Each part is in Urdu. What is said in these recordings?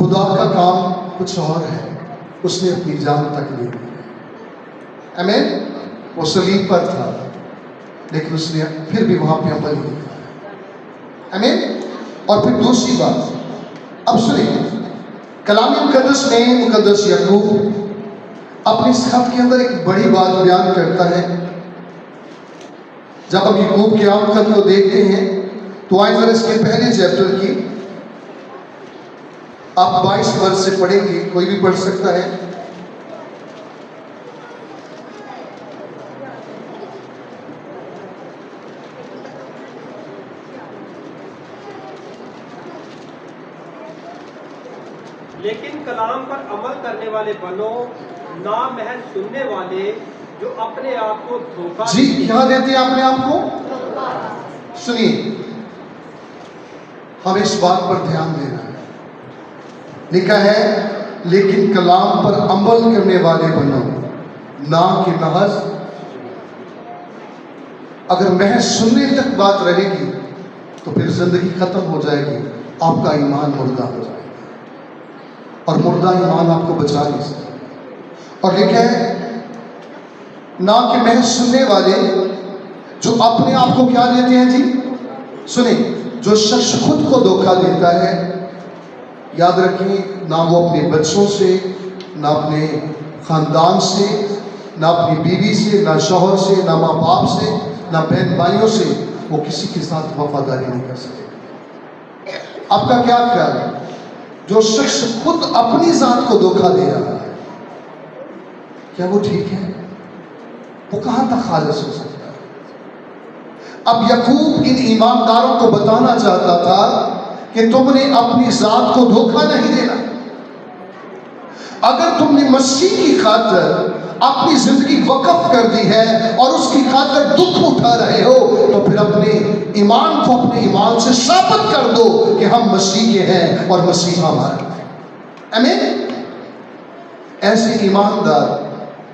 خدا کا کام کچھ اور ہے، اس نے اپنی جان تک لی۔ آمین۔ وہ صلیب پر تھا لیکن اس نے پھر بھی وہاں پہ عمل کیا۔ آمین۔ اور پھر دوسری بات، اب سنیں، کلام مقدس میں مقدس یعقوب اپنے اس خط کے اندر ایک بڑی بات بیان کرتا ہے۔ جب ہم یعقوب کے عام خط کو دیکھتے ہیں تو آئیں ذرا اس کے پہلے چیپٹر کی آپ 22 ورس سے پڑھیں گے، کوئی بھی پڑھ سکتا ہے۔ لیکن کلام پر عمل کرنے والے بنو، نہ محض سننے والے جو اپنے آپ کو دھوکہ جی کیا دیتے ہیں اپنے آپ کو؟ سنیے، ہمیں اس بات پر دھیان دینا ہے۔ لکھا ہے لیکن کلام پر عمل کرنے والے بنو، نہ کہ محض۔ اگر محض سننے تک بات رہے گی تو پھر زندگی ختم ہو جائے گی، آپ کا ایمان مردہ ہو جائے گا، اور مردہ ایمان آپ کو بچا نہیں سکتا۔ اور لکھا ہے نہ کہ محض سننے والے جو اپنے آپ کو کیا دیتے ہیں؟ جی سنیں، جو شخص خود کو دھوکہ دیتا ہے، یاد رکھیں، نہ وہ اپنے بچوں سے، نہ اپنے خاندان سے، نہ اپنی بیوی سے، نہ شوہر سے، نہ ماں باپ سے، نہ بہن بھائیوں سے وہ کسی کے ساتھ وفاداری نہیں کر سکے۔ آپ کا کیا خیال ہے؟ جو شخص خود اپنی ذات کو دھوکہ دے رہا ہے، کیا وہ ٹھیک ہے؟ وہ کہاں تک خالص ہو سکتا ہے؟ اب یعقوب ان ایمانداروں کو بتانا چاہتا تھا کہ تم نے اپنی ذات کو دھوکہ نہیں دینا۔ اگر تم نے مسیح کی خاطر اپنی زندگی وقف کر دی ہے اور اس کی خاطر دکھ اٹھا رہے ہو تو پھر اپنے ایمان کو اپنے ایمان سے ثابت کر دو کہ ہم مسیح کے ہیں اور مسیح ہمارا ہے۔ آمین۔ ایسے ایماندار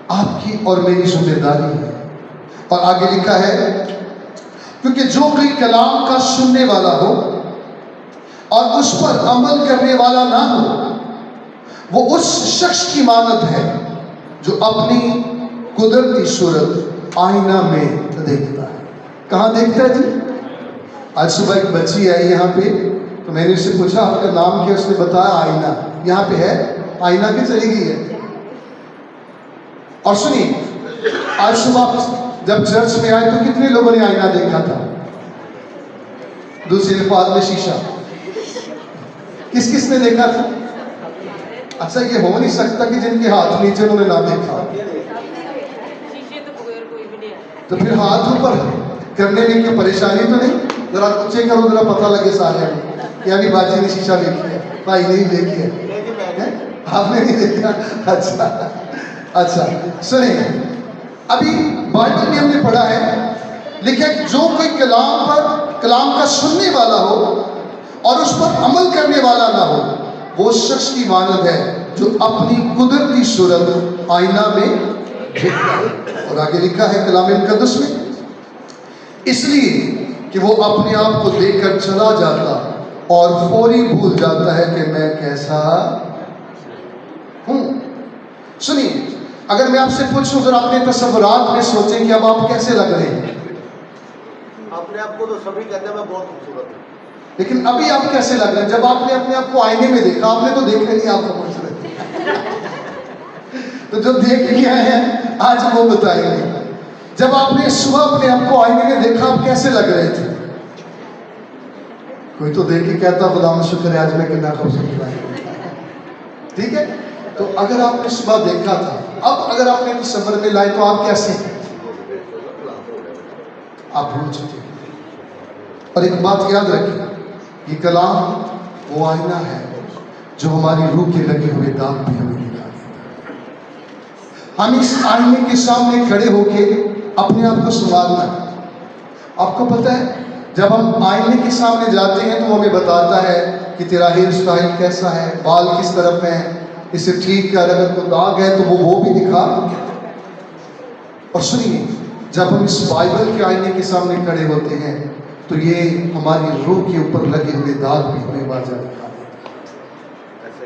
آپ کی اور میری ذمہ داری ہے۔ اور آگے لکھا ہے کیونکہ جو کوئی کلام کا سننے والا ہو اور اس پر عمل کرنے والا نہ ہو، وہ اس شخص کی مانند ہے جو اپنی قدرتی صورت آئینہ میں دیکھتا ہے۔ کہاں دیکھتا ہے جی؟ آج صبح ایک بچی آئی یہاں پہ، تو میں نے اس سے پوچھا آپ کا نام کیا؟ اس نے بتایا آئینہ۔ یہاں پہ ہے آئینہ کی چلی گئی ہے۔ اور سنیے، آج صبح جب چرچ میں آئے تو کتنے لوگوں نے آئینہ دیکھا تھا؟ دوسرے الفاظ میں شیشہ۔ کس کس نے دیکھا تھا؟ اچھا یہ ہو نہیں سکتا کہ جن کے ہاتھ نیچے انہوں نے نہ دیکھا، تو پھر ہاتھ اوپر کرنے میں کوئی پریشانی تو نہیں؟ ذرا اونچے کرو، ذرا پتہ لگے سارے کہ ابھی باجی نے شیشہ دیکھی ہے، بھائی نہیں دیکھی ہے، آپ نے نہیں دیکھا؟ اچھا سنیں، ابھی بائبل میں ہم نے پڑھا ہے لکھا ہے جو کوئی کلام کا سننے والا ہو اور اس پر عمل کرنے والا نہ ہو، وہ اس شخص کی مانند ہے جو اپنی قدرتی صورت آئینہ میں دیکھتا ہے۔ اور آگے لکھا ہے کلام مقدس میں، اس لیے کہ وہ اپنے آپ کو دیکھ کر چلا جاتا اور فوری بھول جاتا ہے کہ میں کیسا ہوں۔ سنیے، اگر میں آپ سے پوچھوں ذرا اپنے تصورات میں سوچیں کہ اب آپ کیسے لگ رہے ہیں؟ اپنے آپ کو تو سبھی کہتے ہیں میں بہت خوبصورت ہوں، لیکن ابھی آپ کیسے لگ رہے ہیں؟ جب آپ نے اپنے آپ کو آئینے میں دیکھا، آپ نے تو دیکھا نہیں آپ کو پوچھ رہے تو جو دیکھ لیا ہے آج وہ بتائیں گے۔ جب آپ نے صبح اپنے آپ کو آئینے میں دیکھا، آپ کیسے لگ رہے تھے؟ کوئی تو دیکھ کے کہتا خدا میں شکر ہے آج میں کتنا خوبصورت ہے۔ ٹھیک ہے، تو اگر آپ نے صبح دیکھا تھا، اب اگر آپ نے تصور میں لائے تو آپ کیسے ہیں؟ آپ بھول چکے ہیں۔ اور ایک بات یاد رکھیں، یہ کلام وہ آئینہ ہے جو ہماری روح کے لگے ہوئے داغ بھی ہمیں دکھا دیتا ہے۔ ہم اس آئینے کے سامنے کھڑے ہو کے اپنے آپ کو سنوارنا ہے۔ آپ کو پتہ ہے جب ہم آئینے کے سامنے جاتے ہیں تو ہمیں بتاتا ہے کہ تیرا ہیئر سٹائل کیسا ہے، بال کس طرف ہیں، اسے ٹھیک کر، اگر کوئی داغ ہے تو وہ بھی دکھا۔ اور سنیے، جب ہم اس بائبل کے آئینے کے سامنے کھڑے ہوتے ہیں تو یہ ہماری روح کے اوپر لگے ہوئے داغ بھی ہمیں واضح دکھا دیتا ہے۔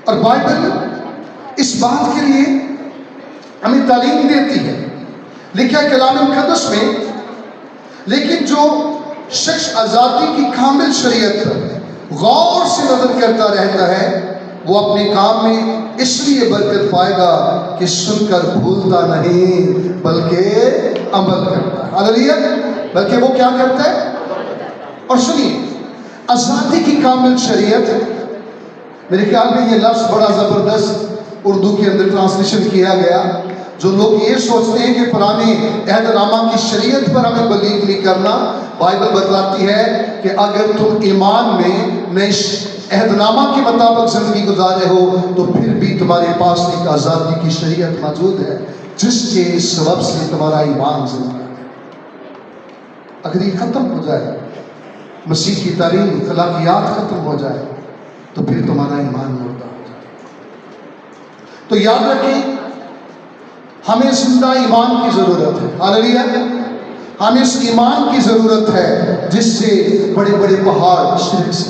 اور بائبل اس بات کے لیے ہمیں تعلیم دیتی ہے، لکھا کلام مقدس میں، لیکن جو شخص آزادی کی کامل شریعت پر غور سے نظر کرتا رہتا ہے وہ اپنے کام میں اس لیے برکت پائے گا کہ سن کر بھولتا نہیں بلکہ عمل کرتا ہے۔ ہاللیلویا، بلکہ وہ کیا کرتا ہے؟ اور سنیے، آزادی کی کامل شریعت، میرے خیال میں یہ لفظ بڑا زبردست اردو کے اندر ٹرانسلیشن کیا گیا۔ جو لوگ یہ سوچتے ہیں کہ پرانے عہد نامہ کی شریعت پر ہمیں بلیو نہیں کرنا، بائبل بتلاتی ہے کہ اگر تم ایمان میں نئے عہد نامہ کے مطابق زندگی گزارے ہو تو پھر بھی تمہارے پاس ایک آزادی کی شریعت موجود ہے جس کے سبب سے تمہارا ایمان زندہ ہے۔ اگر یہ ختم ہو جائے، مسیح کی تعلیم اخلاقیات ختم ہو جائے تو پھر تمہارا ایمان مردہ ہو جائے۔ تو یاد رکھیں، ہمیں زندہ ایمان کی ضرورت ہے۔ ہاللیلویا، ہمیں اس ایمان کی ضرورت ہے جس سے بڑے بڑے پہاڑ شرک سے،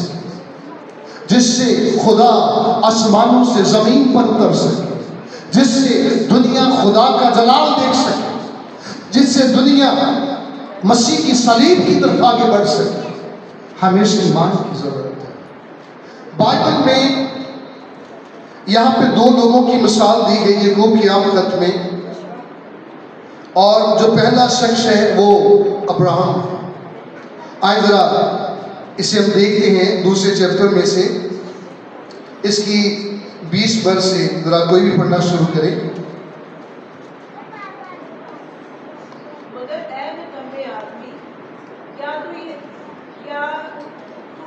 جس سے خدا آسمانوں سے زمین پر اتر سکے، جس سے دنیا خدا کا جلال دیکھ سکے، جس سے دنیا مسیح کی صلیب کی طرف آگے بڑھ سکے، ہمیں اس ایمان کی ضرورت ہے۔ بائبل میں یہاں پہ دو لوگوں کی مثال دی گئی ہے یعقوب کی آمد میں، اور جو پہلا شخص ہے وہ ابراہم ہے۔ آئے ذرا اسے ہم دیکھتے ہیں دوسرے چیپٹر میں سے، اس کی 20 برس سے ذرا کوئی بھی پڑھنا شروع کرے۔ مگر اے نکمے آدمی، کیا تو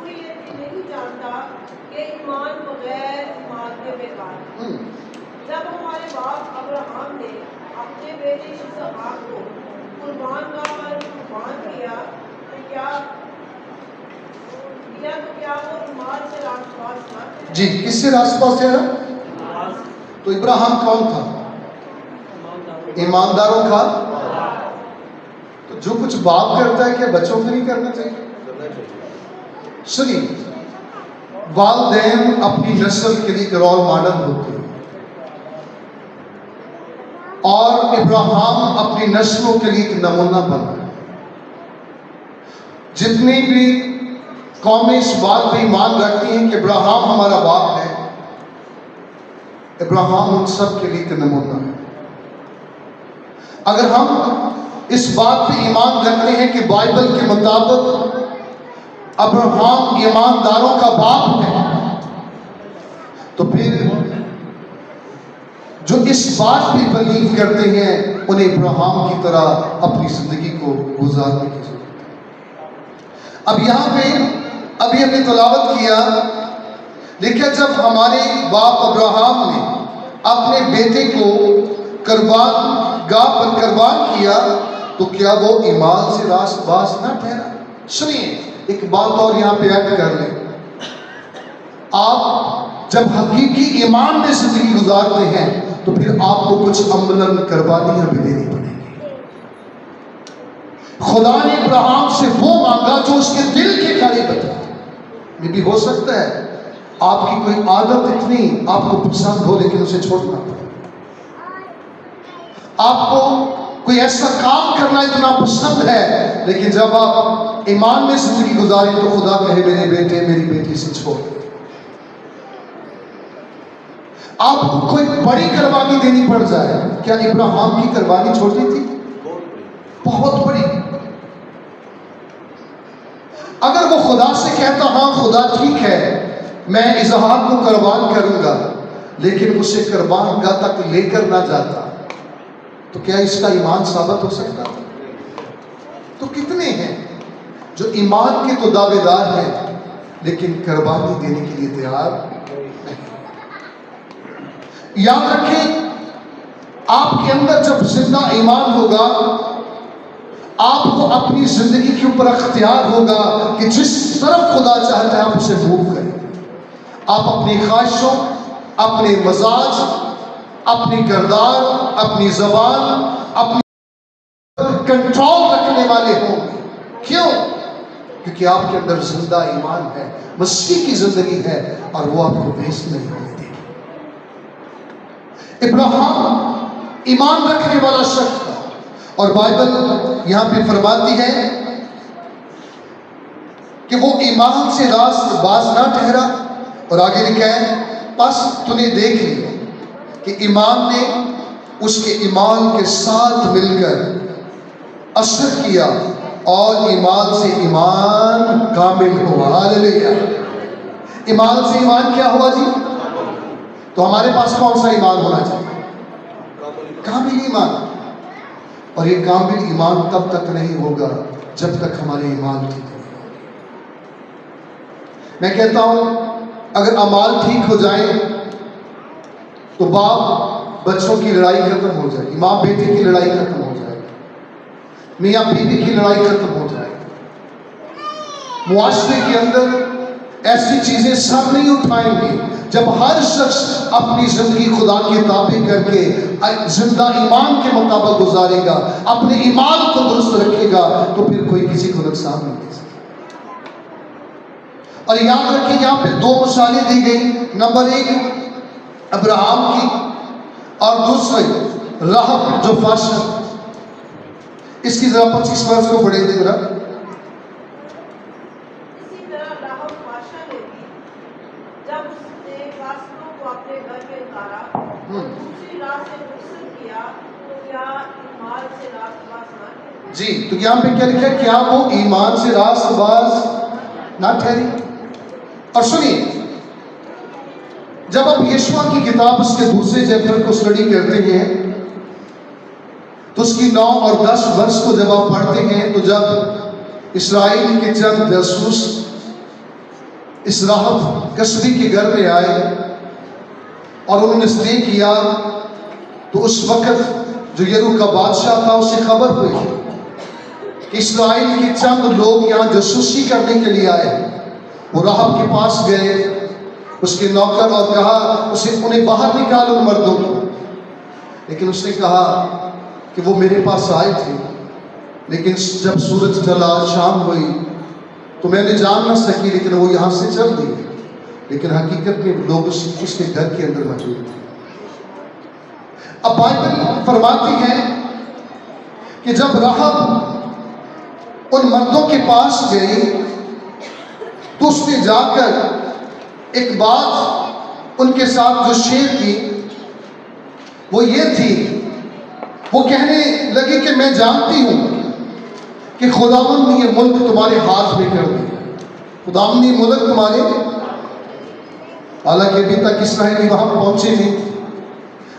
یہ نہیں جانتا کہ ایمان بغیر مال کے بیکار ہے؟ جب ہمارے باپ ابراہم نے اپنے بیٹے اسحاق کو قربان گاہ پر قربان کیا تو کیا وہ ایمان سے راست باز نہ تھے؟ جی، کس سے راست باز تھے نا؟ تو ابراہم کون تھا؟ ایمانداروں کا۔ تو جو کچھ باپ کرتا ہے کیا بچوں کو نہیں کرنا چاہیے؟ سنیے، والدین اپنی نسل کے لیے رول ماڈل ہوتے ہیں، اور ابراہم اپنی نسلوں کے لیے ایک نمونہ بنا۔ جتنی بھی قومیں اس بات پہ ایمان رکھتی ہیں کہ ابراہم ہمارا باپ ہے، ابراہم ان سب کے لیے ایک نمونہ ہے۔ اگر ہم اس بات پہ ایمان رکھتے ہیں کہ بائبل کے مطابق ابراہم ایمانداروں کا باپ ہے، تو پھر جو اس بات پہ بلیو کرتے ہیں انہیں ابراہم کی طرح اپنی زندگی کو گزارنے کی ضرورت ہے۔ اب یہاں پہ ابھی ہم نے تلاوت کیا، لیکن جب ہمارے باپ ابراہم نے اپنے بیٹے کو قربان گاہ پر قربان کیا تو کیا وہ ایمان سے راست باز نہ ٹھہرا؟ سنیے، ایک بات اور یہاں پہ ایڈ کر لیں، آپ جب حقیقی ایمان میں زندگی گزارتے ہیں تو پھر آپ کو کچھ عملاً قربانیاں بھی دینی پڑیں گی۔ خدا نے ابراہم سے وہ مانگا جو اس کے دل کے قریب تھا۔ یہ بھی ہو سکتا ہے آپ کی کوئی عادت اتنی آپ کو پسند ہو لیکن اسے چھوڑنا پڑے، آپ کو کوئی ایسا کام کرنا اتنا پسند ہے لیکن جب آپ ایمان میں زندگی گزاریں تو خدا کہے میرے بیٹے میری بیٹی سے چھوڑ۔ آپ کو کوئی بڑی قربانی دینی پڑ جائے، کیا ابراہم کی قربانی چھوٹی تھی؟ بہت بڑی۔ اگر وہ خدا سے کہتا ہاں خدا ٹھیک ہے میں اسحاق کو قربان کروں گا، لیکن اسے قربان گاہ تک لے کر نہ جاتا تو کیا اس کا ایمان ثابت ہو سکتا؟ تو کتنے ہیں جو ایمان کے تو دعوے دار ہیں لیکن قربانی دینے کے لیے تیار نہیں۔ یاد رکھیں، آپ کے اندر جب زندہ ایمان ہوگا آپ کو اپنی زندگی کے اوپر اختیار ہوگا کہ جس طرف خدا چاہتا ہے آپ اسے موو کریں۔ آپ اپنی خواہشوں، اپنے مزاج، اپنی کردار، اپنی زبان، اپنی کنٹرول رکھنے والے ہوں۔ کیوں؟ کیونکہ آپ کے اندر زندہ ایمان ہے، مسیح کی زندگی ہے، اور وہ آپ کو ویسٹ نہیں ہونے دے گی۔ ابراہیم ایمان رکھنے والا شخص تھا، اور بائبل یہاں پہ فرماتی ہے کہ وہ ایمان سے راست باز نہ ٹھہرا، اور آگے لکھا ہے پس تو نے دیکھ لیا کہ ایمان نے اس کے ایمان کے ساتھ مل کر اثر کیا، اور ایمان سے ایمان کامل ہوا۔ ہاللیلویا۔ ایمان سے ایمان کیا ہوا جی؟ تو ہمارے پاس کون سا ایمان ہونا چاہیے؟ کامل ایمان۔ اور یہ کامل ایمان تب تک نہیں ہوگا جب تک ہمارے ایمان ٹھیک نہیں ہوگا۔ میں کہتا ہوں اگر اعمال ٹھیک ہو جائیں تو باپ بچوں کی لڑائی ختم ہو جائے گی، ماں بیٹے کی لڑائی ختم ہو جائے گی، میاں بیوی کی لڑائی ختم ہو جائے گی، معاشرے کے اندر ایسی چیزیں سر نہیں اٹھائیں گے جب ہر شخص اپنی زندگی خدا کے تابع کر کے زندہ ایمان کے مطابق گزارے گا، اپنے ایمان کو درست رکھے گا، تو پھر کوئی کسی کو نقصان نہیں دے سکتا۔ اور یاد رکھیں یہاں پہ دو مثالیں دی گئی، نمبر 1 ابراہیم کی، اور دوسری راہب جو فاشا۔ اس کی ذرا 25 ورس کو پڑھیں گے ذرا۔ اسی طرح راہب فاشا نے بھی جب اس نے قاصدوں کو اپنے گھر میں اتارا اور دوسری راہ سے رخصت کیا تو کیا ایمان سے راست باز نہ ٹھہری؟ جی تو یہاں پہ کیا لکھا ہے؟ کیا وہ ایمان سے راست باز نہ ٹھہری؟ اور سنیے، جب آپ یشوع کی کتاب اس کے دوسرے چیپٹر کو اسٹڈی کرتے ہیں تو اس کی 9 اور 10 ورس کو جب آپ پڑھتے ہیں تو جب اسرائیل کے چند جاسوس اس راہب کسبی کے گھر میں آئے اور انہوں نے اسلام کیا، تو اس وقت جو یرو کا بادشاہ تھا اسے خبر ہوئی کہ اسرائیل کے چند لوگ یہاں جاسوسی کرنے کے لیے آئے۔ وہ راہب کے پاس گئے، اس کے نوکر، اور کہا انہیں باہر نکال ان مردوں کو، لیکن اس نے کہا کہ وہ میرے پاس آئے تھے، لیکن جب سورج ڈھلا شام ہوئی تو میں نے جان نہ سکی، لیکن وہ یہاں سے چل دی، لیکن حقیقت میں لوگ اس کے گھر کے اندر موجود تھے۔ اب بائبل فرماتی ہے کہ جب راہب ان مردوں کے پاس گئی تو اس نے جا کر ایک بات ان کے ساتھ جو شیئر کی وہ یہ تھی، وہ کہنے لگی کہ میں جانتی ہوں کہ خداوند نے یہ ملک تمہارے ہاتھ میں کر دیا، خداوند نے یہ ملک تمہارے، حالانکہ ابھی تک اسرائیلی وہاں پہنچے نہیں،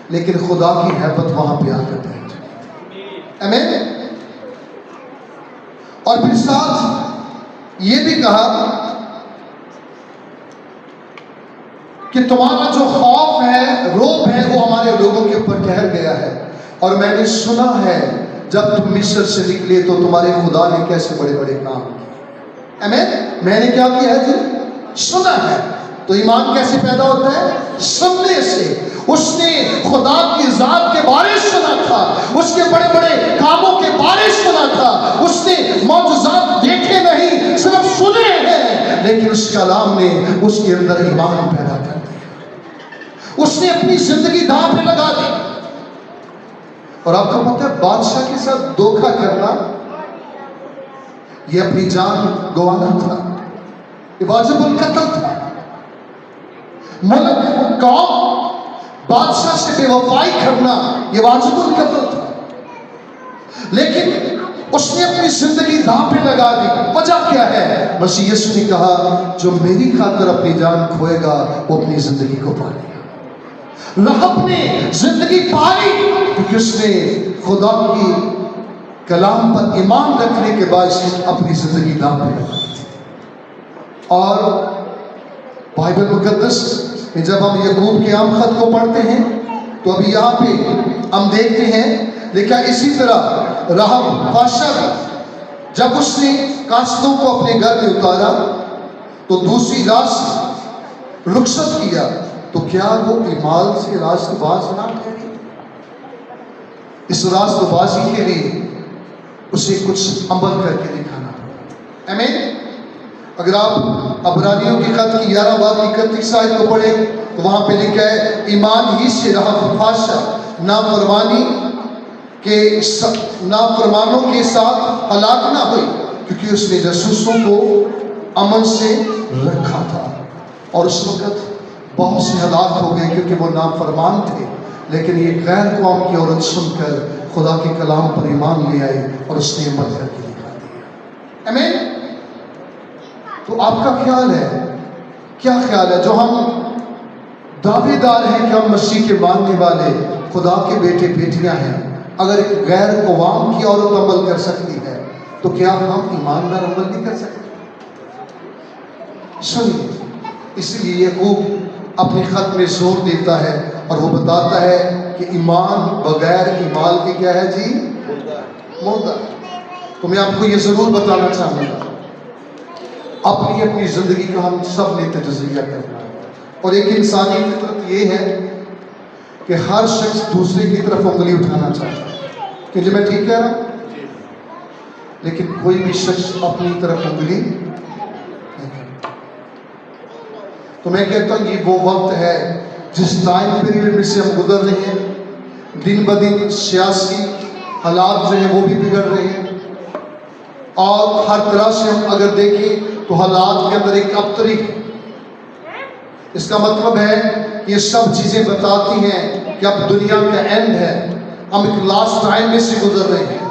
لیکن خدا کی ہیبت وہاں پہ آ کر بیٹھ گئی۔ آمین۔ اور پھر ساتھ یہ بھی کہا کہ تمہارا جو خوف ہے، روب ہے، وہ ہمارے لوگوں کے اوپر ٹھہر گیا ہے، اور میں نے سنا ہے جب تم مصر سے نکلے تو تمہارے خدا نے کیسے بڑے بڑے کام کیے۔ آمین۔ میں نے کیا کیا ہے جی؟ سنا ہے۔ تو ایمان کیسے پیدا ہوتا ہے؟ سننے سے۔ اس نے خدا کی ذات کے بارے سنا تھا، اس کے بڑے بڑے کاموں کے بارے سنا تھا، اس نے معجزات دیکھے نہیں صرف سنے ہیں، لیکن اس کلام نے اس کے اندر ایمان پیدا کر دیا، اس نے اپنی زندگی داں پہ لگا دی۔ اور آپ کو پتہ ہے بادشاہ کے ساتھ دھوکہ کرنا یہ اپنی جان گوانا تھا، یہ واجب القتل تھا۔ ملک، قوم، بادشاہ سے بے وفائی کرنا یہ واجب القتل تھا، لیکن اس نے اپنی زندگی داں پہ لگا دی۔ وجہ کیا ہے؟ مسیح یسوع نے کہا جو میری خاطر اپنی جان کھوئے گا وہ اپنی زندگی کو پا لے گا۔ راہب نے زندگی پائی کیونکہ اس نے خدا کی کلام پر ایمان رکھنے کے باعث اپنی زندگی داں پہ لگا دی۔ اور بائبل مقدس میں جب ہم یعقوب کے عام خط کو پڑھتے ہیں تو ابھی یہاں پہ ہم دیکھتے ہیں لکھا اسی طرح راہب فاشا جب اس نے قاصدوں کو اپنے گھر میں اتارا تو دوسری راست رخصت کیا، تو کیا وہ ایمان سے راست باز نہ ٹھہری؟ اس راست بازی کے لیے اسے کچھ عمل کر کے دکھانا پڑا۔ آمین۔ اگر آپ عبرانیوں کی خط کی 11 باب کی 31 آیت کو پڑھیں تو وہاں پہ لکھا ہے ایمان ہی سے رہا فحاشا، نافرمانوں کے ساتھ ہلاک نہ ہوئی، کیونکہ اس نے جاسوسوں کو امن سے رکھا تھا۔ اور اس وقت بہت سے ہلاک ہو گئے کیونکہ وہ نافرمان تھے، لیکن یہ غیر قوم کی عورت سن کر خدا کے کلام پر ایمان لے آئی اور اس نے عمل کر کے دکھا دیا۔ آمین۔ تو آپ کا خیال ہے، کیا خیال ہے، جو ہم دعوے دار ہیں کہ ہم مسیح کے ماننے والے خدا کے بیٹے بیٹیاں ہیں، اگر ایک غیر قوام کی عورت عمل کر سکتی ہے تو کیا ہم ایماندار عمل نہیں کر سکتے؟ سنیے، اس لیے یعقوب اپنے خط میں زور دیتا ہے اور وہ بتاتا ہے کہ ایمان بغیر ایمان کے کیا ہے جی؟ مردہ۔ تو میں آپ کو یہ ضرور بتانا چاہوں گا، اپنی زندگی کا ہم سب نے تجزیہ کرنا ہے، اور ایک انسانی فطرت یہ ہے کہ ہر شخص دوسرے کی طرف انگلی اٹھانا چاہتا ہے، کہ جو میں ٹھیک کہہ رہا ہوں، لیکن کوئی بھی شخص اپنی طرف انگلی نہیں کرتا۔ تو میں کہتا ہوں یہ وہ وقت ہے جس ٹائم پیریڈ میں سے ہم گزر رہے ہیں، دن بدن سیاسی حالات جو ہیں وہ بھی بگڑ رہے ہیں، اور ہر طرح سے ہم اگر دیکھیں تو حالات کے اندر ایک ابتری ہے۔ اس کا مطلب ہے یہ سب چیزیں بتاتی ہیں کہ اب دنیا کا اینڈ ہے، ہم ایک لاسٹ ٹائم میں سے گزر رہے ہیں،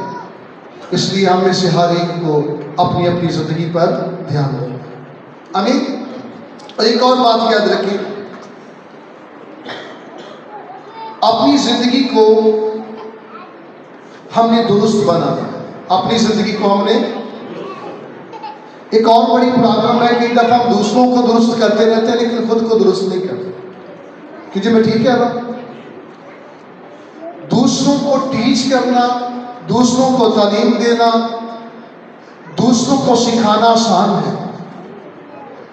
اس لیے ہم میں سے ہر ایک کو اپنی اپنی زندگی پر دھیان دیں۔ آمین۔ اور ایک اور بات یاد رکھیں، اپنی زندگی کو ہم نے درست بنانا ہے، اپنی زندگی کو ہم نے، ایک اور بڑی پرابلم ہے کہ ایک دفعہ ہم دوسروں کو درست کرتے رہتے ہیں لیکن خود کو درست نہیں کرتے۔ کیونکہ میں ٹھیک ہے نا، دوسروں کو ٹیچ کرنا، دوسروں کو تعلیم دینا، دوسروں کو سکھانا آسان ہے،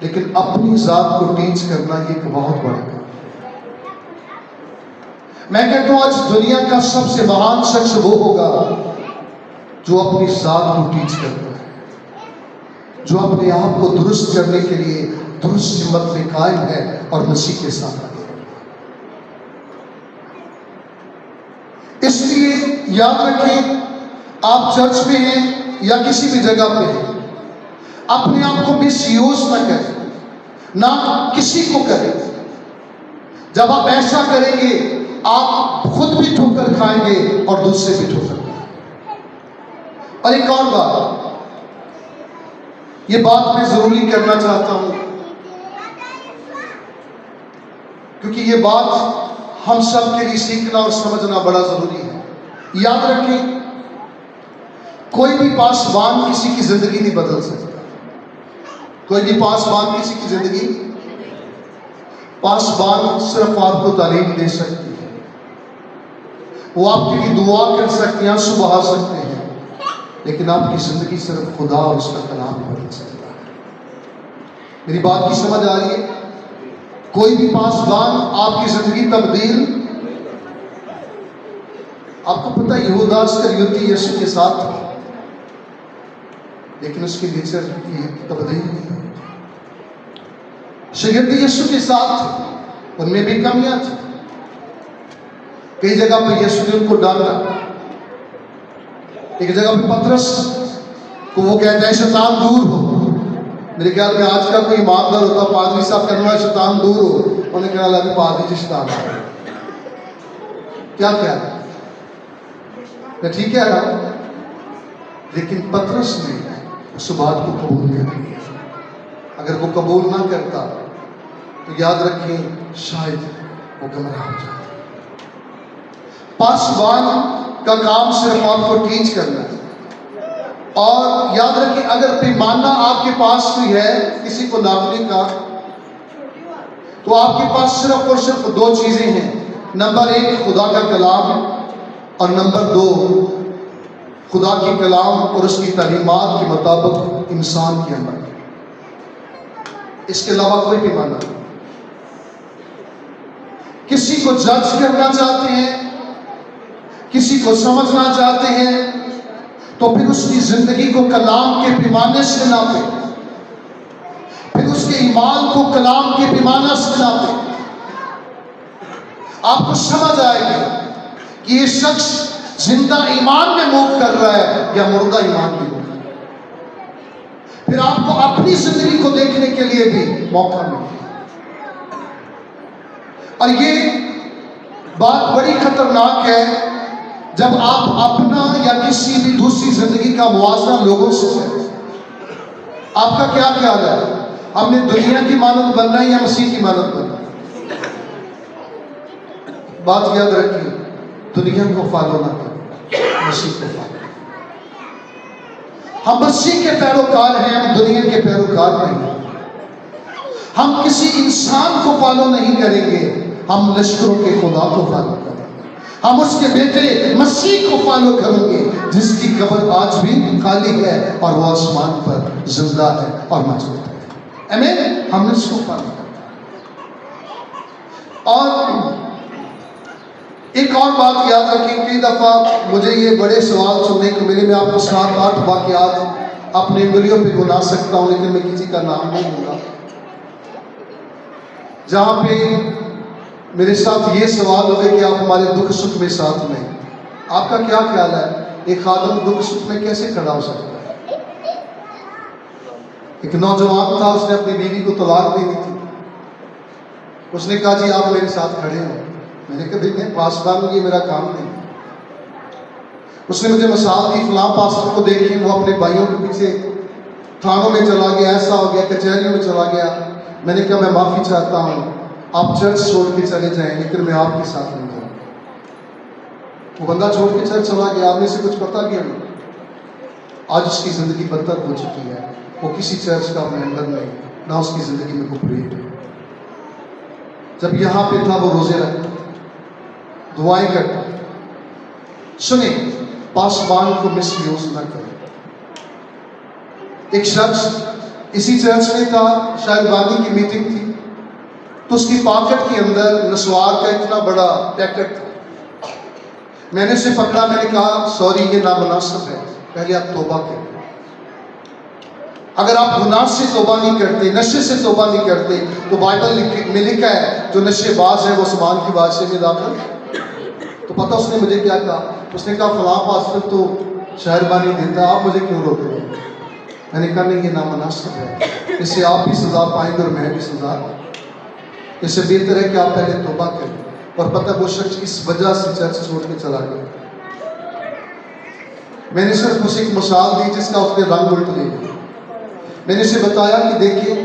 لیکن اپنی ذات کو ٹیچ کرنا یہ ایک بہت بڑا کام ہے۔ میں کہتا ہوں آج دنیا کا سب سے مہان شخص وہ ہوگا جو اپنی ذات کو ٹیچ کرتا ہے، جو اپنے آپ کو درست کرنے کے لیے درست سمت میں قائم ہے اور مسیح کے ساتھ آگے۔ اس لیے یاد رکھیں، آپ چرچ میں ہیں یا کسی بھی جگہ پہ ہیں، اپنے آپ کو مس یوز نہ کریں، نہ کسی کو کریں۔ جب آپ ایسا کریں گے آپ خود بھی ٹھوکر کھائیں گے اور دوسرے بھی ٹھوکر کھائیں گے۔ اور ایک اور بات، یہ بات میں ضروری کرنا چاہتا ہوں کیونکہ یہ بات ہم سب کے لیے سیکھنا اور سمجھنا بڑا ضروری ہے۔ یاد رکھیں، کوئی بھی پاسبان کسی کی زندگی نہیں بدل سکتا، کوئی بھی پاسبان کسی کی زندگی، پاسبان صرف آپ کو تعلیم دے سکتی ہے، وہ آپ کے لیے دعا کر سکتے ہیں، آنسو بہا سکتے ہیں، لیکن آپ کی زندگی صرف خدا اور اس کا کلام بدل سکتا ہے۔ میری بات کی سمجھ آ رہی ہے؟ کوئی بھی پاسبان آپ کی زندگی تبدیل، آپ کو پتہ یہودا اسکریوتی یسوع کے ساتھ تھا، لیکن اس کے نیچر کی تبدیل نہیں۔ شاگردی یسوع کے ساتھ تھے، ان میں بھی کمیاں تھیں، کئی جگہ پہ یسوع نے ان کو ڈانٹا، ایک جگہ پہ پترس کو وہ کہتا ہے شیطان دور ہو۔ میرے خیال میں آج کا کوئی ایماندار ہوتا، پادری صاحب کہنا شیطان دور ہو، انہوں نے کہا اللہ پادری جی شیطان ہے۔ کیا خیال ہے؟ میں ٹھیک ہے رہا، لیکن پترس نے اس بات کو قبول کر لیا۔ اگر وہ قبول نہ کرتا تو یاد رکھیں شاید وہ گمراہ ہو جاتا۔ پاسبان کا کام صرف آپ کو ٹیچ کرنا ہے، اور یاد رکھیں اگر پیمانہ آپ کے پاس کوئی ہے کسی کو ناپنے کا، تو آپ کے پاس صرف اور صرف دو چیزیں ہیں، نمبر 1 خدا کا کلام، اور نمبر 2 خدا کے کلام اور اس کی تعلیمات کے مطابق انسان کے عمل۔ اس کے علاوہ کوئی پیمانہ نہیں۔ کسی کو جج کرنا چاہتے ہیں، کسی کو سمجھنا چاہتے ہیں، تو پھر اس کی زندگی کو کلام کے پیمانے سے ناپیں۔ ایمان کو کلام کے پیمانہ سے ناپیں. آپ کو سمجھ آئے گی کہ یہ شخص زندہ ایمان میں موو کر رہا ہے یا مردہ ایمان میں موو کر رہا ہے. پھر آپ کو اپنی زندگی کو دیکھنے کے لیے بھی موقع ملے. اور یہ بات بڑی خطرناک ہے جب آپ اپنا یا کسی بھی دوسری زندگی کا موازنہ لوگوں سے کریں. آپ کا کیا خیال ہے؟ ہم نے دنیا کی مانند بننا ہے یا مسیح کی مانند بننا ہے؟ بات یاد رکھیے، دنیا کو فالو نہ کریں، مسیح کو فالو. ہم مسیح کے پیروکار ہیں، ہم دنیا کے پیروکار نہیں ہیں. ہم کسی انسان کو فالو نہیں کریں گے، ہم لشکروں کے خدا کو فالو کریں گے. ہم اس کے بیٹے مسیح کو فالو کریں گے جس کی قبر آج بھی خالی ہے اور وہ آسمان پر زندہ ہے اور موجود ہے. آمین. ہم اس کو فالو کریں. اور ایک اور بات یاد رکھیں، کئی دفعہ مجھے یہ بڑے سوال سننے کو ملے. میں آپ کو 7-8 واقعات اپنے انگلیوں پہ گنا سکتا ہوں لیکن میں کسی کا نام نہیں لوں گا، جہاں پہ میرے ساتھ یہ سوال ہوئے کہ آپ ہمارے دکھ سکھ میں ساتھ میں. آپ کا کیا خیال ہے ایک خادم دکھ سکھ میں کیسے کھڑا ہو سکتا ہے؟ ایک نوجوان تھا، اس نے اپنی بیوی کو طلاق دینی تھی. اس نے کہا جی آپ میرے ساتھ کھڑے ہو. میں نے کہا دیکھیں پاسبان یہ میرا کام نہیں. اس نے مجھے مثال دی، فلاں پاسبان کو دیکھیں وہ اپنے بھائیوں کے پیچھے تھانوں میں چلا گیا، ایسا ہو گیا، کچہریوں میں چلا گیا. میں نے کہا میں معافی چاہتا ہوں، آپ چرچ چھوڑ کے چلے جائیں لیکن میں آپ کے ساتھ نہیں جاؤں. وہ بندہ چھوڑ کے چرچ چلا گیا. آپ نے سے کچھ پتا کیا نہیں. آج اس کی زندگی بدتر ہو چکی ہے. وہ کسی چرچ کا ممبر نہیں، نہ اس کی زندگی میں کوئی پریٹ ہے. جب یہاں پہ تھا وہ روزے رکھتا، دعائیں کرتا. سنیں، پاسبان کو مس یوز نہ کریں. ایک شخص اسی چرچ میں تھا، شاید بانی کی میٹنگ تھی، تو اس کی پاکٹ کے اندر نسوار کا اتنا بڑا پیکٹ تھا. میں نے اسے پکڑا، میں نے کہا سوری یہ نامناسب ہے، پہلے آپ توبہ کریں. اگر آپ گناہ سے توبہ نہیں کرتے، نشے سے توبہ نہیں کرتے، تو بائبل میں لکھا ہے جو نشے باز ہے وہ آسمان کی بادشاہی میں داخل. تو پتہ اس نے مجھے کیا کہا؟ اس نے کہا فلاں پاسٹر تو شہربانی دیتا، آپ مجھے کیوں روک رہے ہیں؟ میں نے کہا نہیں یہ نامناسب ہے، اس سے آپ بھی سزا پائیں گے اور میں بھی سزا. اس سے بہتر ہے کہ آپ پہلے توبہ کریں. اور پتہ وہ شخص اس وجہ سے چرچ چھوڑ کے چلا گیا. میں نے صرف اسے ایک مثال دی جس کا اس نے رنگ الٹ لے لیا. میں نے اسے بتایا کہ دیکھیے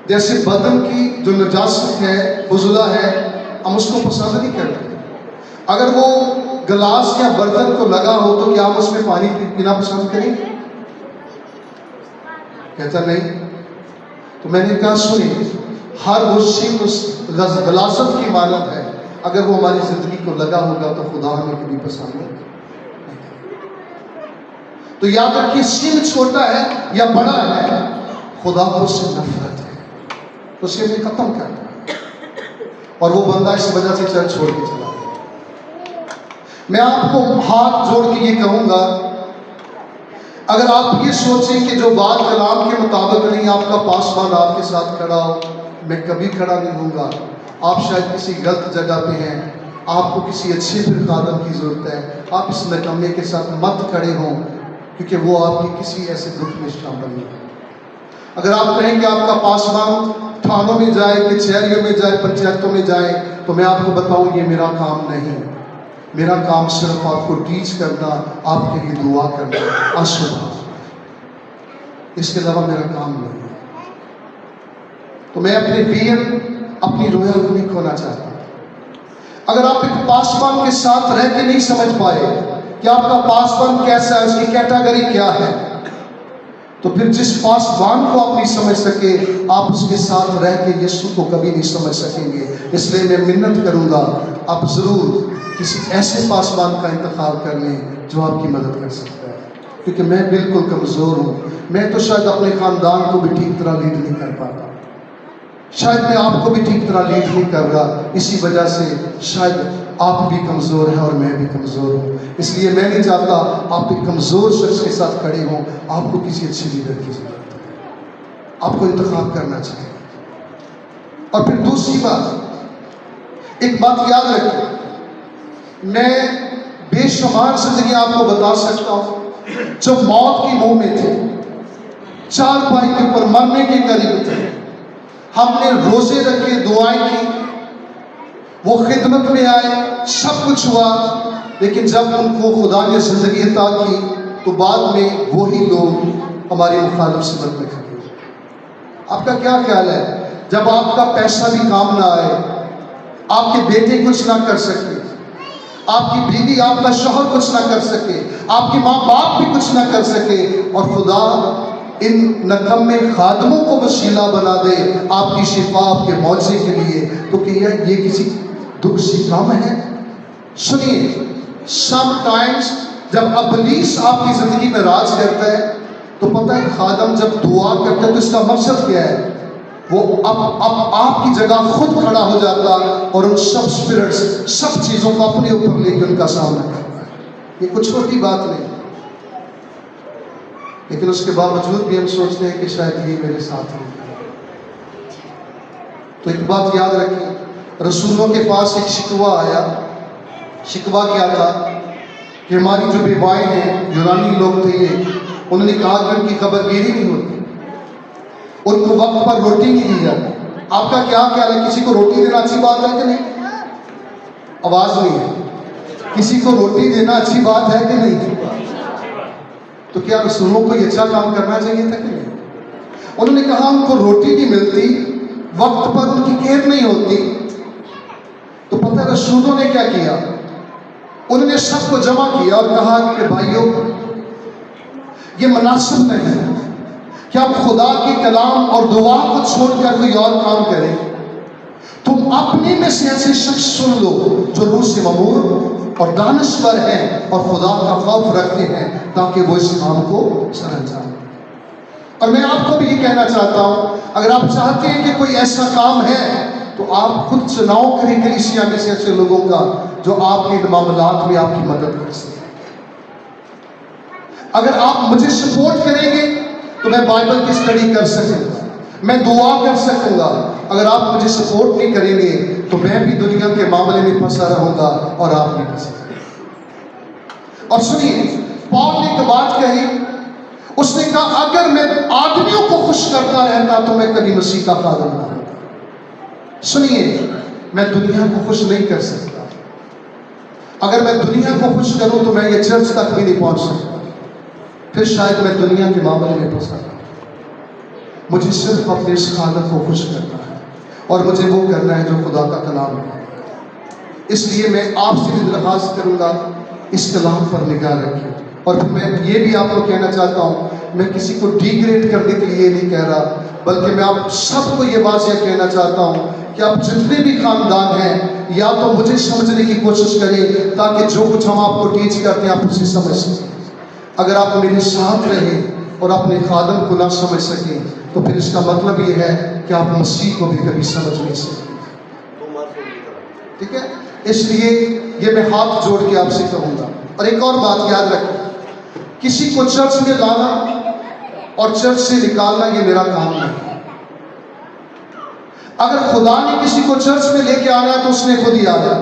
جیسے بدن کی جو نجاست ہے، فضلہ ہے، ہم اس کو پسند نہیں کرتے. اگر وہ گلاس یا برتن کو لگا ہو تو کیا ہم اس میں پانی پینا پسند کریں؟ کہتا نہیں. تو میں نے کہا سنیں، ہر وہ چیز اس غلاظت کی مانند ہے، اگر وہ ہماری زندگی کو لگا ہوگا تو خدا ہمیں کبھی پسند نہیں. تو یاد رکھیے سین چھوٹا ہے یا بڑا ہے، خدا کو اس سے نفرت ہے، اسے ہمیں ختم کرنا ہے. اور وہ بندہ اس وجہ سے چرچ چھوڑ کے چلا گیا. میں آپ کو ہاتھ جوڑ کے یہ کہوں گا، اگر آپ یہ سوچیں کہ جو بات کلام کے مطابق نہیں، آپ کا پاسبان آپ کے ساتھ کھڑا ہو، میں کبھی کھڑا نہیں ہوں گا. آپ شاید کسی غلط جگہ پہ ہیں، آپ کو کسی اچھے پھر خادم کی ضرورت ہے. آپ اس نکمے کے ساتھ مت کھڑے ہوں کیونکہ وہ آپ کی کسی ایسے دکھ میں شامل نہیں ہے. اگر آپ کہیں کہ آپ کا پاسبان تھانوں میں جائے، کچہریوں میں جائے، پنچایتوں میں جائے، تو میں آپ کو بتاؤں یہ میرا کام نہیں. میرا کام صرف آپ کو ٹیچ کرنا، آپ کے لیے دعا کرنا، آشیرواد. اس کے علاوہ میرا کام نہیں ہے. تو میں اپنے وین، اپنی رویا کو نہیں کھونا چاہتا. اگر آپ ایک پاسبان کے ساتھ رہ کے نہیں سمجھ پائے کہ آپ کا پاسبان کیسا ہے، اس کی کیٹیگری کیا ہے، تو پھر جس پاسبان کو آپ نہیں سمجھ سکے، آپ اس کے ساتھ رہ کے یسوع کو کبھی نہیں سمجھ سکیں گے. اس لیے میں منت کروں گا آپ ضرور کسی ایسے پاسبان کا انتخاب کر لیں جو آپ کی مدد کر سکتا ہے. کیونکہ میں بالکل کمزور ہوں. میں تو شاید اپنے خاندان کو بھی ٹھیک طرح لیڈ نہیں کر پاتا، شاید میں آپ کو بھی ٹھیک طرح لیڈ نہیں کر رہا. اسی وجہ سے شاید آپ بھی کمزور ہیں اور میں بھی کمزور ہوں. اس لیے میں نہیں چاہتا آپ ایک کمزور شخص کے ساتھ کھڑے ہوں. آپ کو کسی اچھے لیڈر کی ضرورت ہے. آپ کو انتخاب کرنا چاہیے. اور پھر دوسری بات، ایک بات یاد رکھیں، میں بے شمار زندگی آپ کو بتا سکتا ہوں جو موت کی منہ میں تھے، چارپائی کے اوپر مرنے کے قریب تھے، ہم نے روزے رکھے، دعائیں کی، وہ خدمت میں آئے، سب کچھ ہوا، لیکن جب ان کو خدا نے زندگی عطا کی تو بعد میں وہی لوگ ہماری مخالف سمت میں کھڑے ہوئے. آپ کا کیا خیال ہے جب آپ کا پیسہ بھی کام نہ آئے، آپ کے بیٹے کچھ نہ کر سکے، آپ کی بیوی، آپ کا شوہر کچھ نہ کر سکے، آپ کے ماں باپ بھی کچھ نہ کر سکے، اور خدا ان نکمے خادموں کو وسیلہ بنا دے آپ کی شفا، آپ کے معجزے کے لیے، تو کیا یہ کسی دکھ سی کم ہے؟ سنیے، سم ٹائمز جب ابلیس آپ کی زندگی میں راج کرتا ہے تو پتہ ہے خادم جب دعا کرتا ہے تو اس کا مقصد کیا ہے؟ وہ اب آپ کی جگہ خود کھڑا ہو جاتا اور ان سب سپرٹس، سب چیزوں کو اپنے اوپر لے کے ان کا سامنا کرتا ہے. یہ کچھ چھوٹی بات نہیں، لیکن اس کے باوجود بھی ہم سوچتے ہیں کہ شاید یہ میرے ساتھ نہیں. تو ایک بات یاد رکھیں، رسولوں کے پاس ایک شکوہ آیا. شکوہ کیا تھا کہ ہماری جو بیوائیں ہیں، یونانی لوگ تھے یہ، انہوں نے کہا کہ ان کی خبر گیری نہیں ہوتی، ان کو وقت پر روٹی نہیں دی جاتی. آپ کا کیا خیال ہے، کسی کو روٹی دینا اچھی بات ہے کہ نہیں؟ آواز نہیں ہے. کسی کو روٹی دینا اچھی بات ہے کہ نہیں؟ تو کیا رسولوں کو یہ اچھا کام کرنا چاہیے تھا کہ نہیں؟ انہوں نے کہا ان کو روٹی نہیں ملتی، وقت پر ان کی کیئر نہیں ہوتی. تو پتہ رسولوں نے کیا کیا؟ انہوں نے سب کو جمع کیا اور کہا کہ بھائیوں، یہ مناسب نہیں ہے کہ آپ خدا کے کلام اور دعا کو چھوڑ کر کوئی اور کام کریں. تم اپنے میں سے ایسے شخص سن لو جو روح سے مامور اور دانشور ہیں اور خدا کا خوف رکھتے ہیں، تاکہ وہ اس کام کو سر انجام دیں. اور میں آپ کو بھی یہ کہنا چاہتا ہوں، اگر آپ چاہتے ہیں کہ کوئی ایسا کام ہے تو آپ خود چناؤ کریں کلیسیا میں سے ایسے لوگوں کا جو آپ کے معاملات میں آپ کی مدد کر سکیں. اگر آپ مجھے سپورٹ کریں گے تو میں بائبل کی اسٹڈی کر سکوں گا، میں دعا کر سکوں گا. اگر آپ مجھے سپورٹ نہیں کریں گے تو میں بھی دنیا کے معاملے میں پھنسا رہوں گا اور آپ بھی پھنسے رہیں گے. اور سنیے، پال نے ایک بات کہی، اس نے کہا اگر میں آدمیوں کو خوش کرتا رہتا تو میں کبھی مسیح کا خادم نہ ہوتا. سنیے، میں دنیا کو خوش نہیں کر سکتا. اگر میں دنیا کو خوش کروں تو میں یہ چرچ تک بھی نہیں پہنچ سکتا، پھر شاید میں دنیا کے معاملے میں پھنسا. مجھے صرف اپنے اس خالق کو خوش کرنا ہے اور مجھے وہ کرنا ہے جو خدا کا کلام ہے. اس لیے میں آپ سے بھی درخواست کروں گا، اس کلام پر نگاہ رکھیں. اور پھر میں یہ بھی آپ کو کہنا چاہتا ہوں، میں کسی کو ڈی گریڈ کرنے کے لیے نہیں کہہ رہا، بلکہ میں آپ سب کو یہ واضح کہنا چاہتا ہوں کہ آپ جتنے بھی خاندان ہیں، یا تو مجھے سمجھنے کی کوشش کریں تاکہ جو کچھ ہم آپ کو ٹیچ کرتے ہیں آپ اسے سمجھ سکیں. اگر آپ میرے ساتھ رہیں اور اپنے خادم کو نہ سمجھ سکیں تو پھر اس کا مطلب یہ ہے کہ آپ مسیح کو بھی کبھی سمجھ نہیں سکیں. ٹھیک ہے؟ اس لیے یہ میں ہاتھ جوڑ کے آپ سے کہوں گا. اور ایک اور بات یاد رکھیں، کسی کو چرچ میں لانا اور چرچ سے نکالنا یہ میرا کام نہیں. اگر خدا نے کسی کو چرچ میں لے کے آنا ہے تو اس نے خود ہی آنا.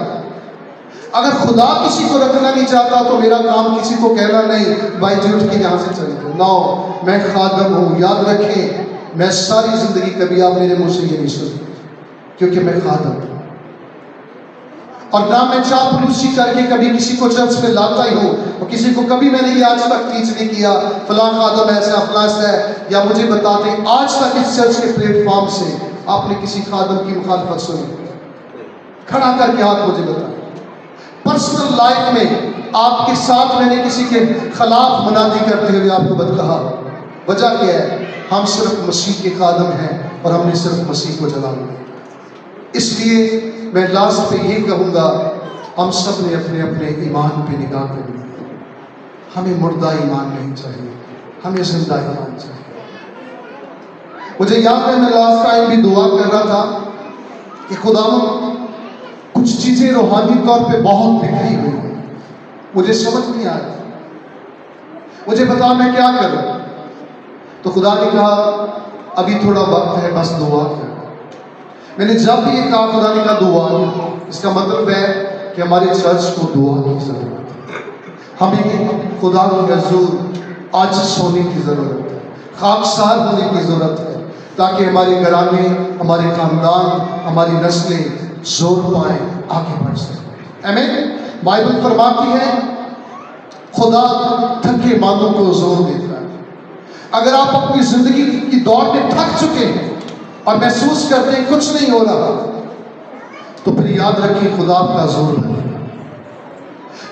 اگر خدا کسی کو رکھنا نہیں چاہتا تو میرا کام کسی کو کہنا نہیں بھائی جی اٹھ کے یہاں سے چلے جاؤ. نو، میں خادم ہوں. یاد رکھیں، میں ساری زندگی کبھی آپ میرے منہ سے یہ نہیں سنتے کیونکہ میں خادم ہوں. اور نہ میں چاپلوسی کر کے کبھی کسی کو چرچ میں لاتا ہی ہوں، اور کسی کو کبھی میں نے یہ آج تک ٹیچ نہیں کیا فلاں خادم ایسا فلاں ایسا ہے، یا مجھے بتاتے آج تک اس چرچ کے پلیٹ فارم سے آپ نے کسی خادم کی مخالفت سنی؟ کھڑا کر کے ہاتھ مجھے بتائیں. پرسنل لائف میں آپ کے ساتھ میں نے کسی کے خلاف منادی کرتے ہوئے آپ کو کہا؟ وجہ کیا ہے؟ ہم صرف مسیح کے خادم ہیں اور ہم نے صرف مسیح کو جلانا ہے. اس لیے میں لاسٹ پہ یہ کہوں گا، ہم سب نے اپنے اپنے ایمان پہ نگاہ کرنی ہے. ہمیں مردہ ایمان نہیں چاہیے، ہمیں زندہ ایمان چاہیے. مجھے یاد ہے میں لاسٹ ٹائم بھی دعا کر رہا تھا کہ خداوند کچھ چیزیں روحانی طور پہ بہت بکھری ہوئی ہیں، مجھے سمجھ نہیں آ رہا، مجھے بتا میں کیا کروں. تو خدا نے کہا ابھی تھوڑا وقت ہے، بس دعا کریں. میں نے جب بھی یہ کہا خدا نے کہا دعا، اس کا مطلب ہے کہ ہمارے چرچ کو دعا کی ضرورت ہے. ہمیں خدا کی حضور عاجز ہونے کی ضرورت ہے، خاکسار ہونے کی ضرورت ہے، تاکہ ہمارے گھرانے، ہمارے خاندان، ہماری نسلیں زور پائیں، آگے بڑھ سکیں. آمین. بائبل فرماتی ہے خدا تھکے ماندوں کو زور دیتا ہے. اگر آپ اپنی زندگی کی دوڑ میں تھک چکے ہیں اور محسوس کرتے ہیں کچھ نہیں ہو رہا، تو پھر یاد رکھیں خدا آپ کا زور ہے.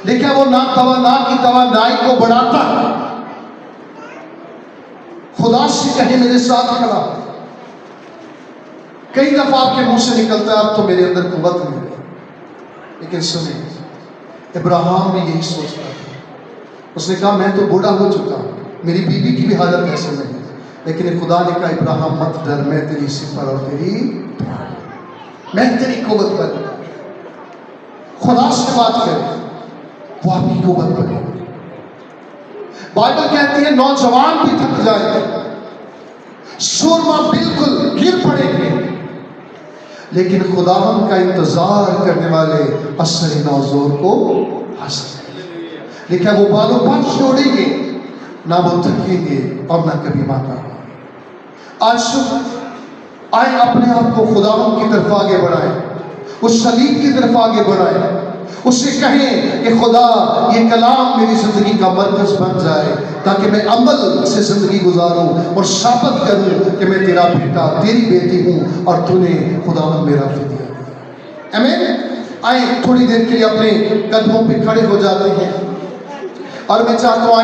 دیکھیں وہ ناتوانا کی توانائی کو بڑھاتا ہے. خدا سے کہیں میرے ساتھ کھڑا. کئی دفعہ آپ کے منہ سے نکلتا ہے اب تو میرے اندر قوت نہیں ہے، لیکن سنیں ابراہیم بھی یہی سوچتا تھا. اس نے کہا میں تو بوڑھا ہو چکا ہوں، میری بیوی کی بھی حالت ایسے نہیں، لیکن خدا نے کہا ابراہیم مت ڈر، میں تیری سپر اور میں تیری قوت پر. خدا سے بات کریں، وہ آپ کی قوت بنے. بائبل کہتی ہے نوجوان بھی تھک جائیں گے، سورما بالکل گر پڑیں گے، لیکن خداوند کا انتظار کرنے والے اثر نوزور کو حاصل کریں گے. لیکن وہ بالوں پر چھوڑیں گے، نہ وہ تھکیں گے اور نہ کبھی ماتا. آج صبح آئیں اپنے آپ کو خداوند کی طرف آگے بڑھائیں، اس صلیب کی طرف آگے بڑھائیں. اس سے کہیں کہ خدا یہ کلام میری زندگی کا مرکز بن جائے، تاکہ میں عمل سے زندگی گزاروں اور ثابت کروں کہ میں تیرا بیٹا، تیری بیٹی ہوں اور تو نے خداوند میرا فدیہ دیا. آمین. آئیں تھوڑی دیر کے لیے اپنے قدموں پہ کھڑے ہو جاتے ہیں، اور میں چاہتا ہوں